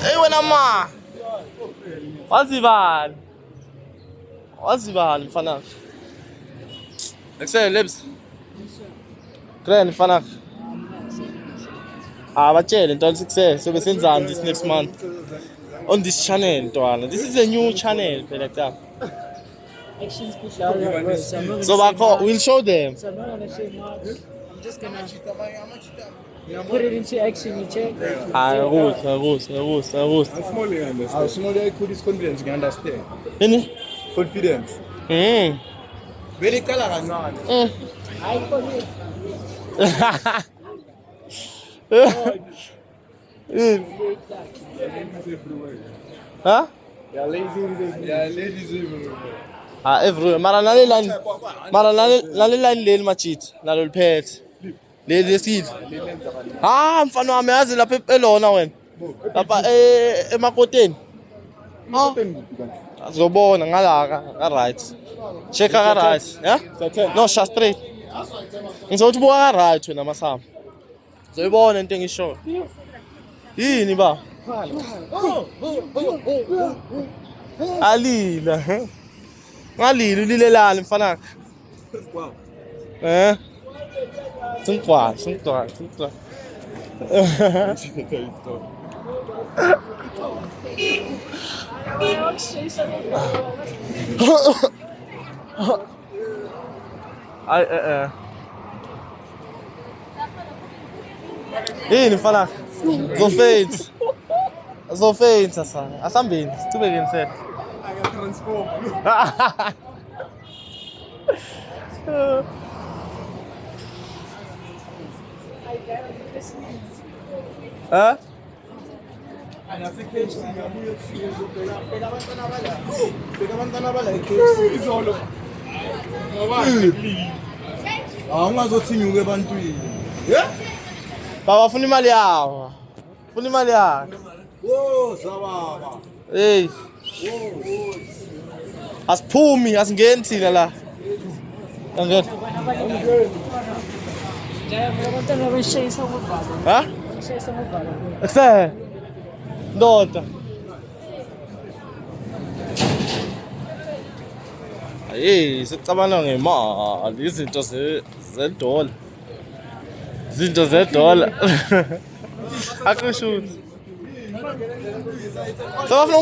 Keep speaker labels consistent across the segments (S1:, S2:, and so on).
S1: Hey, wena ma. Wazibani? Wazibani mfana? Excel lips. Grand mfana. Batshele ntwana success sobe senzani this next month on this channel ntwana. This is a new channel phela cha.
S2: Action special.
S1: So we'll show them.
S2: So I'm not gonna say much. I'm just gonna put it into action. You check.
S1: Rules.
S3: Small understand. Small could is confidence can understand.
S1: Ini?
S3: Confidence. Very color kancane.
S2: I put it.
S1: Huh?
S3: Yeah, ladies everywhere.
S1: Everywhere. Mara nale line leli machit. Nalo liphethe. Leli lesid. Mfana wami yazi lapha elona wena. Lapha emakoteni. Azobona ngala ka right. Check ka right, yeah? No, shot straight. Ngizothi buka ka right wena masama. Zoyibona into engisho. Yini ba? Alila. Ngalila ulilelani mfana.
S3: Wow.
S1: Sungqwa. Yini mfana? Zofeint sasa. Asambeni, tubeke nse.
S3: Transform.
S1: Huh?
S3: Ungazothinyuka ebantwini.
S1: Baba funa imali yawo. Funa imali yakhe.
S3: Zababa.
S1: Hey. Asiphumi, asingeni thina la. Angena. Ha? Ese. Ndoda. Hey, sicabana ngemali, izinto zedola. Izinto zedola. Akushuthi. Sawafuna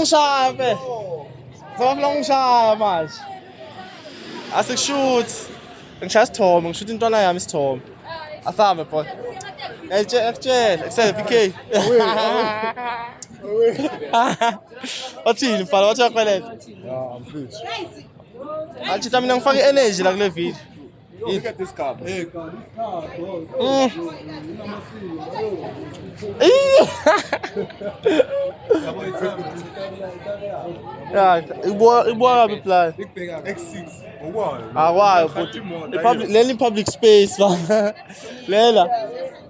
S1: ungishaya manje. Asikushuthi. Ngishaya isithombe, ngishutha intwana yami isithombe. Asambe boy. Ekutshela, ekusele PK. Wathini mfana, wathi uyakweleta?
S3: I'm free.
S1: Athi mina ngifake energy la kule video.
S3: Look at this car. Hey, car.
S1: Yeah, ibuka kabi plan.
S3: X6. Wow.
S1: Akwayo futhi. Leli public space ba.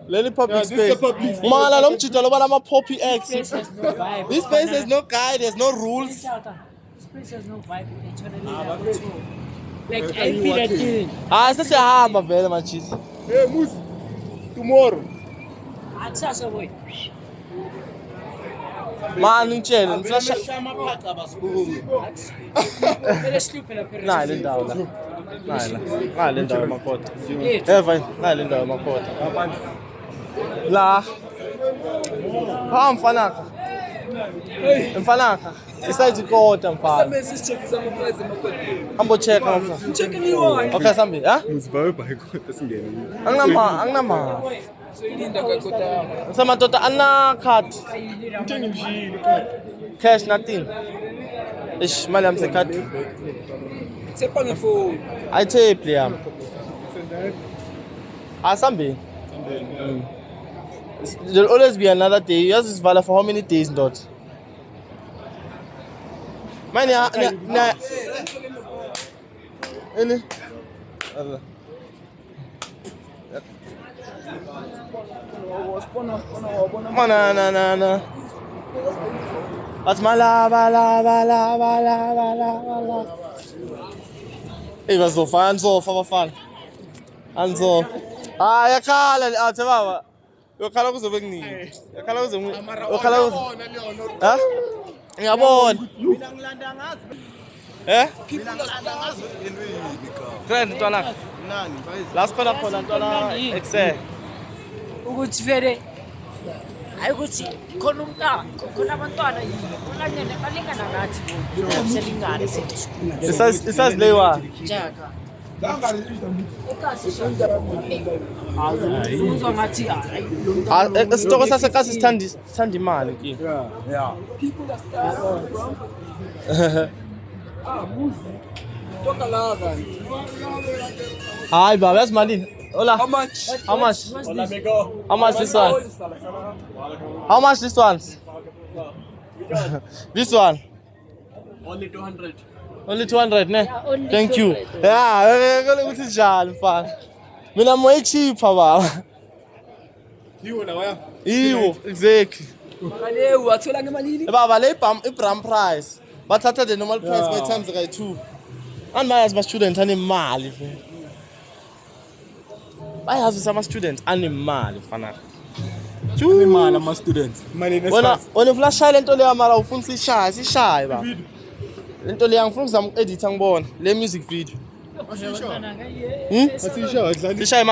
S1: Leli public space. Mangala lo mjito lo bana ama poppy X. This space has no guide, there's no rules.
S2: This place has no vibe. Like MP that did.
S1: Sesiyahamba vele machisi.
S3: Hey, Musi. Tomorrow.
S2: Akusasa boy.
S1: Man ngitshela ngisasha.
S2: Vele slip la per.
S1: Nayi le ndawo la. Nayi le ndawo emakhoda. Fine, nayi le ndawo emakhoda. La. Mfanaka. Mfanaka. Isayithi ikota mfana. Ambo check mfana.
S2: Checking you on.
S1: Okay sambi, ha?
S3: Musivayo bayikho singene.
S1: Anginama.
S2: So ilinda kakota.
S1: Samadoda ana card.
S3: Uthenga imshini.
S1: Cash nothing. Ish mali yami secard.
S2: Tsepa ngefoni.
S1: Ayithe yami. Asambi. There'll always be another day. Yours is valid for how many days not? Mine na Ini. Allah. Mana. At bala. It was so fun, so fun. And so. Yakhala, athi baba. Uyokhala kuzobe kuningi. Uyokhala kuzobe uyokhala ha? Ngiyabona.
S3: Mina ngilanda ngazi.
S1: Mina ngilanda ngazi endweni ka. Friend ntwana.
S3: Nani mfayisi?
S1: La sikhona khona ntwana Excel.
S2: ukuthi vele hayi ukuthi khona umntwana khona abantwana yini balingana nathi selingane sethu
S1: Isazilewa.
S2: njaka uzwa ngathi hayi
S1: Isitoko sasekasi sithanda imali ki.
S3: Yeah. Toka la guys.
S1: Hayi baba yazi malini? Hola.
S3: How much?
S1: How much?
S3: Hola amigo.
S1: How much this one? How much this one? This one?
S3: Only 200.
S1: Only 200 ne?
S2: Yeah, only
S1: Thank you.
S2: 200.
S1: Yeah, ngeke ukuthi njalo mfana. Mina moya cheaper baba.
S3: Yiwo na waya.
S1: Iwo, exactly.
S2: ngale wathola ngemalini
S1: Baba le ibram price. Bathatha the normal price by times by 2. And my as my student anemali mfana. Bayazi sama student anemali mfana.
S3: Imali ama students. Imali
S1: Wena flash lento le mara ufuna sishaye baba. Lento le ngifuna ukuzama edit ngibona le music video.
S2: Asisho.
S3: Asisho.
S1: Sishaye